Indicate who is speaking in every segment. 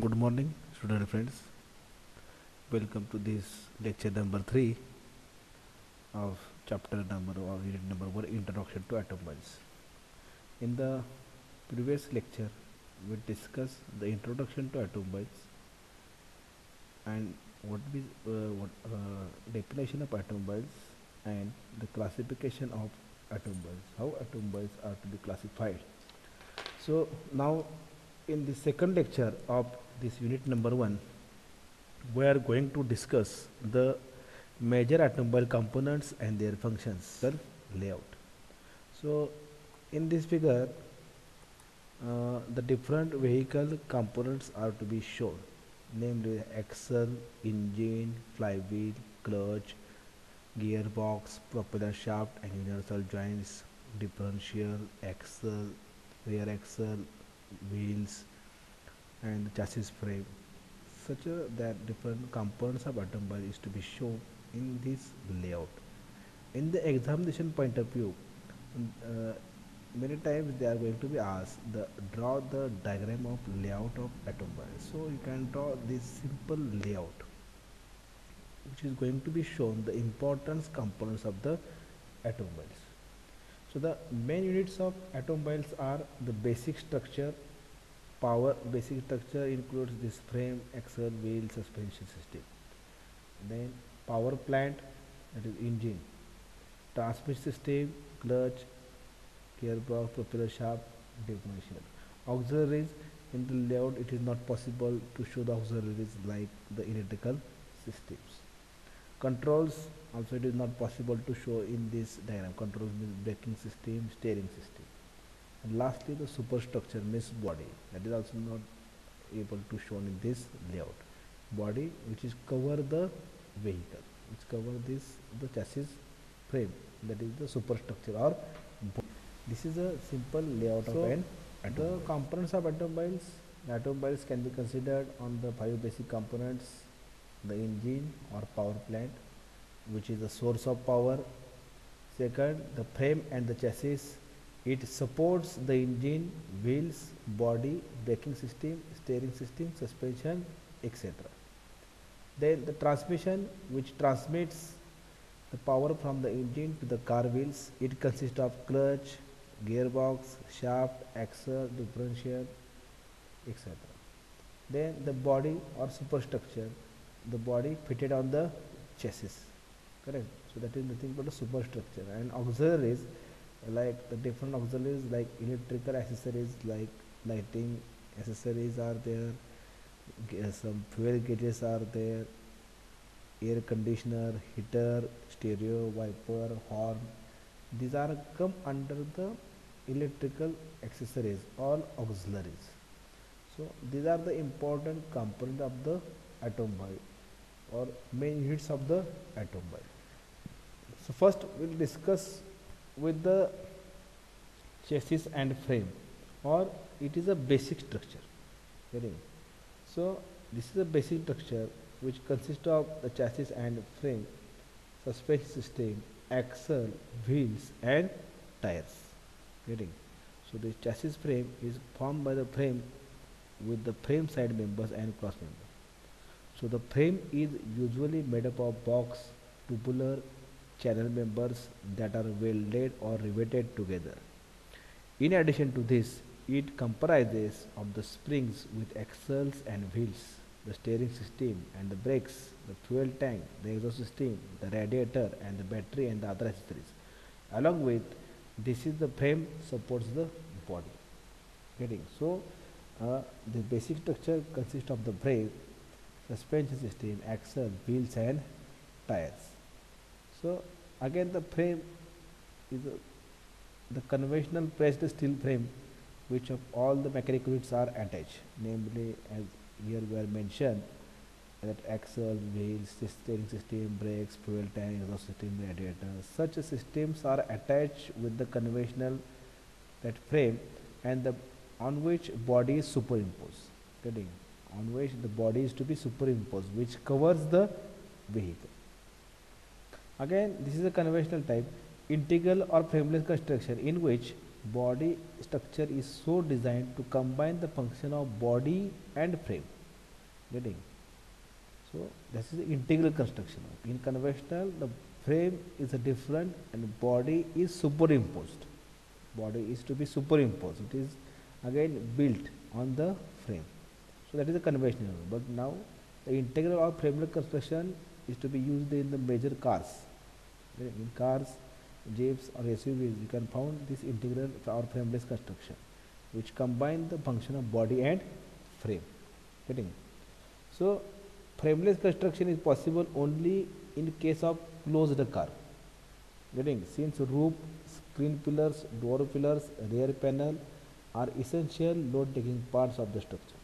Speaker 1: Good morning, student friends. Welcome to this lecture number 3 of chapter number or unit number 1, Introduction to Automobiles. In the previous lecture, we discussed the introduction to automobiles and what definition of automobiles and the classification of automobiles, how automobiles are to be classified. So now in the second lecture of this unit number 1, we are going to discuss the major automobile components and their functions, the layout. So in this figure, the different vehicle components are to be shown, namely axle, engine, flywheel, clutch, gearbox, propeller shaft and universal joints, differential, axle, rear axle, wheels and chassis frame, such that different components of automobile is to be shown in this layout. In the examination point of view, uh, many times they are going to be asked draw the diagram of layout of automobile. So you can draw this simple layout, which is going to be shown the importance components of the automobiles. So the main units of automobiles are the basic structure. Power basic structure includes this frame, axle, wheel, suspension system. Then power plant, that is engine, transmission system, clutch, gearbox, propeller shaft, differential. Auxiliaries, in the layout it is not possible to show the auxiliaries like the electrical systems. Controls, also it is not possible to show in this diagram. Controls means braking system, steering system. And lastly the superstructure means body, that is also not able to shown in this layout. Body which is cover the vehicle, which cover this the chassis frame, that is the superstructure or body. This is a simple layout of an automobile. The components of automobiles, the automobiles can be considered on the 5 basic components: the engine or power plant, which is the source of power. Second, the frame and the chassis, it supports the engine, wheels, body, braking system, steering system, suspension, etc. Then the transmission, which transmits the power from the engine to the car wheels, it consists of clutch, gearbox, shaft, axle, differential, etc. Then the body or superstructure, the body fitted on the chassis, correct? So that is nothing but a superstructure. And auxiliaries, like the different auxiliaries like electrical accessories like lighting accessories are there, some fuel gauges are there, air conditioner, heater, stereo, wiper, horn, these are come under the electrical accessories, all auxiliaries. So these are the important component of the automobile or main units of the automobile. So first we'll discuss with the chassis and frame, or it is a basic structure. Getting? So this is a basic structure which consists of the chassis and frame, suspension system, axle, wheels and tires. Getting? So the chassis frame is formed by the frame with the frame side members and cross members. So the frame is usually made up of box, tubular, channel members that are welded or riveted together. In addition to this, it comprises of the springs with axles and wheels, the steering system and the brakes, the fuel tank, the exhaust system, the radiator and the battery and the other accessories. Along with this is the frame supports the body. Getting? So the basic structure consists of the brake, suspension system, axle, wheels and tires. So again the frame is the conventional pressed steel frame which of all the mechanical units are attached, namely as here we are mentioned that axle, wheels, steering system, brakes, fuel tank, exhaust system, radiator. Such systems are attached with the conventional that frame and the on which body is superimposed. Getting? On which the body is to be superimposed, which covers the vehicle. Again, this is a conventional type, integral or frameless construction in which body structure is so designed to combine the function of body and frame. Getting? So this is the integral construction. In conventional, the frame is a different and body is superimposed. Body is to be superimposed. It is again built on the frame. So that is the conventional. But now the integral or frameless construction is to be used in the major cars. In cars, jeeps or SUVs, you can find this integral or frameless construction, which combine the function of body and frame. Getting? So frameless construction is possible only in case of closed car. Getting? Since roof, screen pillars, door pillars, rear panel are essential load taking parts of the structure.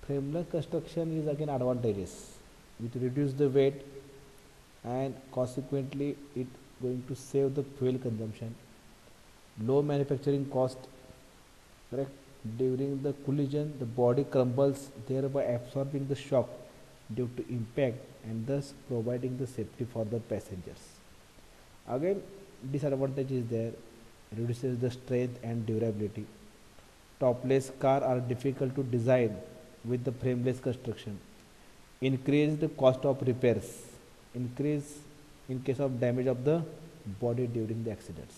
Speaker 1: Frameless construction is again advantageous. It reduces the weight and consequently it going to save the fuel consumption. Low manufacturing cost. Correct? During the collision, the body crumbles, thereby absorbing the shock due to impact and thus providing the safety for the passengers. Again, disadvantage is there, reduces the strength and durability. Topless car are difficult to design with the frameless construction. Increase the cost of repairs. Increase in case of damage of the body during the accidents.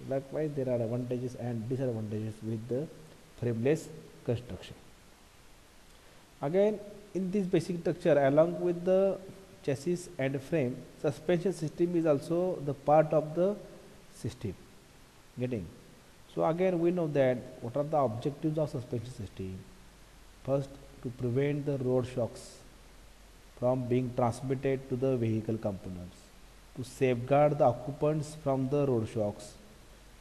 Speaker 1: Likewise, there are advantages and disadvantages with the frameless construction. Again, in this basic structure, along with the chassis and frame, suspension system is also the part of the system. Getting? So again, we know that what are the objectives of suspension system? First, to prevent the road shocks from being transmitted to the vehicle components, to safeguard the occupants from the road shocks,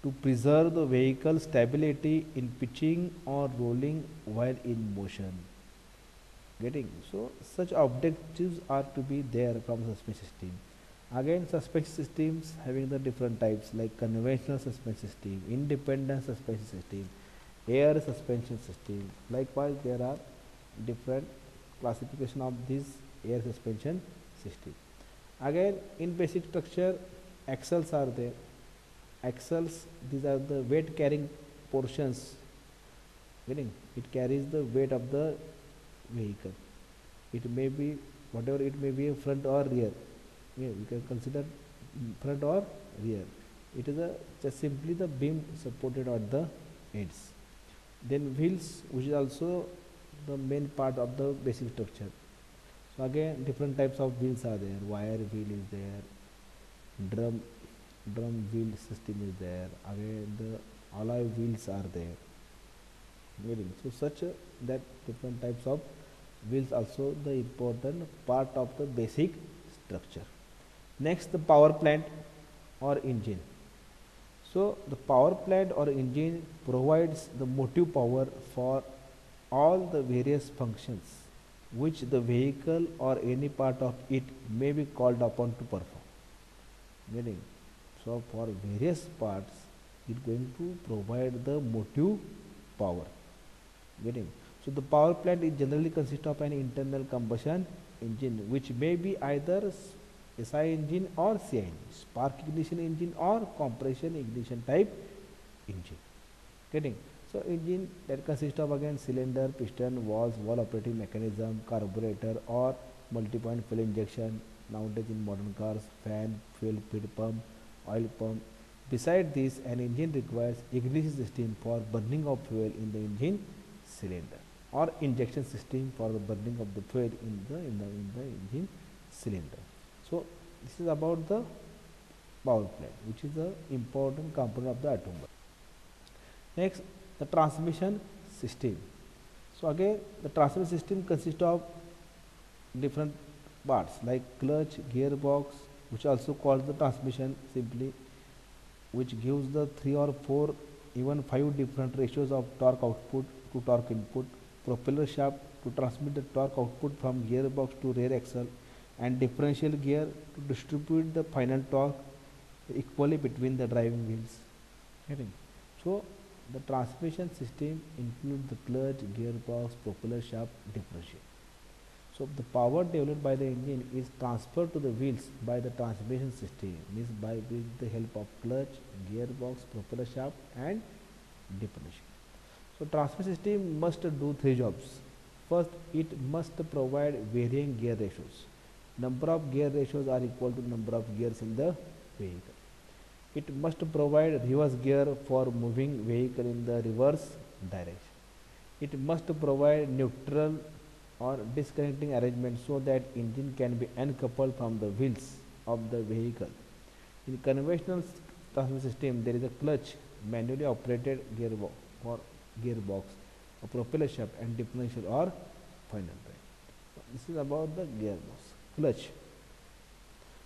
Speaker 1: to preserve the vehicle stability in pitching or rolling while in motion. Getting? So such objectives are to be there from suspension system. Again, suspension systems having the different types like conventional suspension system, independent suspension system, air suspension system. Likewise, there are different classification of this air suspension system. Again, in basic structure, axles are there. Axles, these are the weight carrying portions. Getting? It carries the weight of the vehicle. It may be whatever it may be, front or rear. Yeah, we can consider front or rear. It is just simply the beam supported at the ends. Then wheels, which is also the main part of the basic structure. So again, different types of wheels are there. Wire wheel is there. Drum wheel system is there. Again, the alloy wheels are there. So such that different types of wheels also the important part of the basic structure. Next, the power plant or engine. So the power plant or engine provides the motive power for all the various functions which the vehicle or any part of it may be called upon to perform. Getting? So for various parts it is going to provide the motive power. Getting? So the power plant is generally consists of an internal combustion engine which may be either SI engine or CI engine, spark ignition engine or compression ignition type engine. Getting? So engine that consists of again cylinder, piston, valves, valve operating mechanism, carburetor or multi-point fuel injection, nowadays in modern cars, fan, fuel feed pump, oil pump. Beside this, an engine requires ignition system for burning of fuel in the engine cylinder or injection system for the burning of the fuel in the engine cylinder. So this is about the power plant, which is the important component of the automobile. Next, the transmission system. So again, the transmission system consists of different parts like clutch, gearbox, which also called the transmission simply, which gives the 3 or 4 even 5 different ratios of torque output to torque input, propeller shaft to transmit the torque output from gearbox to rear axle, and differential gear to distribute the final torque equally between the driving wheels. Getting? So the transmission system includes the clutch, gearbox, propeller shaft, differential. So the power developed by the engine is transferred to the wheels by the transmission system, means by with the help of clutch, gearbox, propeller shaft and differential. So transmission system must do 3 jobs. First, it must provide varying gear ratios. Number of gear ratios are equal to number of gears in the vehicle. It must provide reverse gear for moving vehicle in the reverse direction. It must provide neutral or disconnecting arrangement so that engine can be uncoupled from the wheels of the vehicle. In conventional transmission system, there is a clutch, manually operated gearbox or gearbox, a propeller shaft, and differential or final drive. This is about the gearbox. Clutch.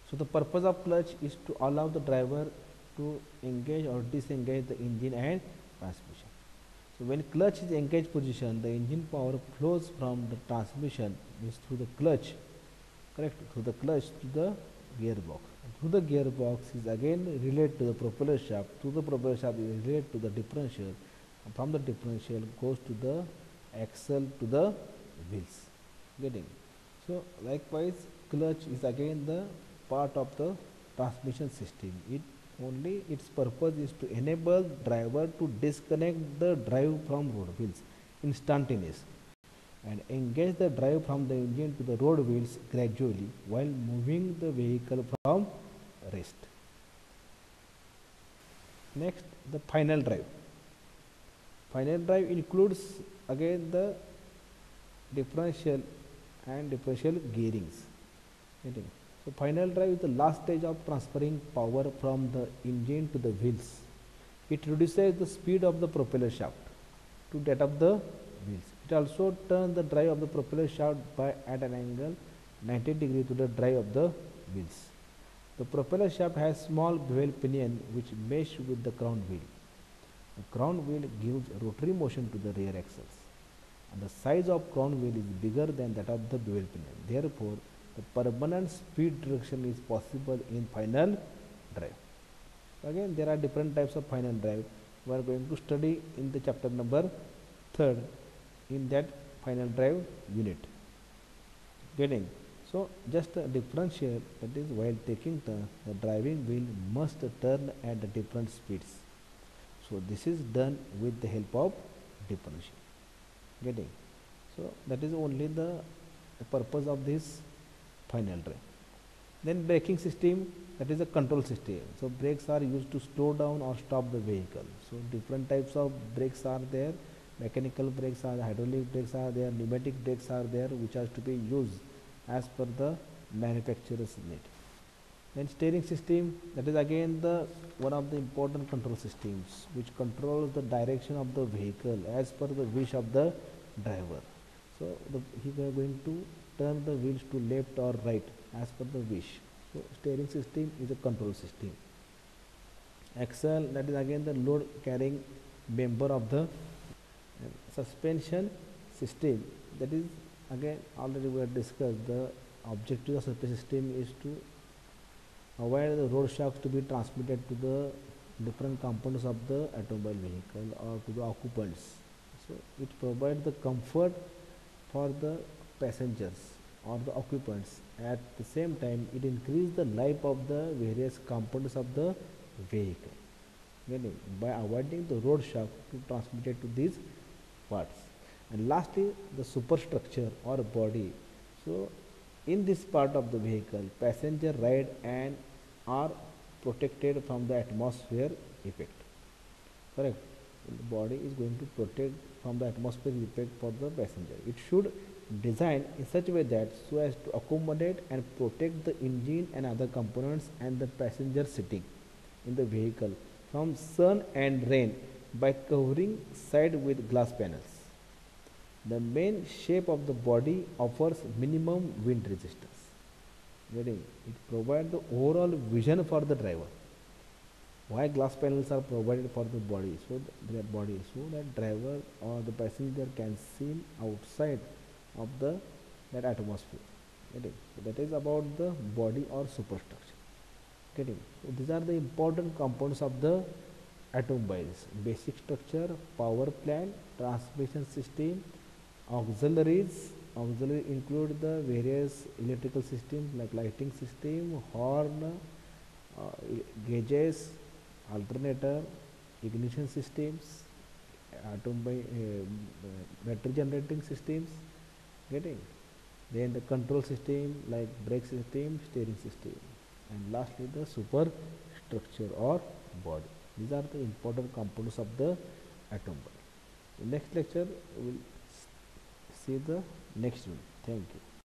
Speaker 1: So the purpose of clutch is to allow the driver to engage or disengage the engine and transmission. So when clutch is engaged position, the engine power flows from the transmission means through the clutch, correct, through the clutch to the gearbox. And through the gearbox is again related to the propeller shaft. Through the propeller shaft is related to the differential. And from the differential goes to the axle to the wheels. Getting. So likewise, clutch is again the part of the transmission system. Its purpose is to enable driver to disconnect the drive from road wheels instantaneously and engage the drive from the engine to the road wheels gradually while moving the vehicle from rest. Next, the final drive. Final drive includes again the differential and differential gearings. Getting. So final drive is the last stage of transferring power from the engine to the wheels. It reduces the speed of the propeller shaft to that of the wheels. It also turns the drive of the propeller shaft by at an angle 90 degree to the drive of the wheels. The propeller shaft has small bevel pinion which mesh with the crown wheel. The crown wheel gives rotary motion to the rear axles, and the size of crown wheel is bigger than that of the bevel pinion. Therefore, the permanent speed reduction is possible in final drive. Again, there are different types of final drive. We are going to study in the chapter number 3rd in that final drive unit. Getting. So, just a differential, that is while taking turn, the driving wheel must turn at the different speeds. So, this is done with the help of differential. Getting. So, that is only the purpose of this final drive. Then braking system, that is a control system. So brakes are used to slow down or stop the vehicle. So different types of brakes are there. Mechanical brakes are, hydraulic brakes are there, pneumatic brakes are there, which are to be used as per the manufacturer's need. Then steering system, that is again the one of the important control systems which controls the direction of the vehicle as per the wish of the driver. So he is going to turn the wheels to left or right as per the wish. So steering system is a control system. Axle, that is again the load carrying member of the suspension system. That is again already we have discussed. The objective of suspension system is to avoid the road shocks to be transmitted to the different components of the automobile vehicle or to the occupants. So it provides the comfort for the passengers or the occupants. At the same time, it increases the life of the various components of the vehicle, by avoiding the road shock to transmitted to these parts. And lastly, the superstructure or body. So in this part of the vehicle, passenger ride and are protected from the atmosphere effect. Correct. The body is going to protect from the atmosphere effect for the passenger. It should design in such a way that so as to accommodate and protect the engine and other components and the passenger sitting in the vehicle from sun and rain by covering side with glass panels. The main shape of the body offers minimum wind resistance. It provides the overall vision for the driver. Why glass panels are provided for the body? So that driver or the passenger can see outside of that atmosphere. So that is about the body or superstructure. So these are the important components of the automobiles: basic structure, power plant, transmission system, auxiliaries. Auxiliary include the various electrical systems like lighting system, horn, gauges, alternator, ignition systems, battery generating systems, Getting? Then the control system like brake system, steering system, and lastly the superstructure or body. These are the important components of the atom bomb. In next lecture we will see the next one. Thank you.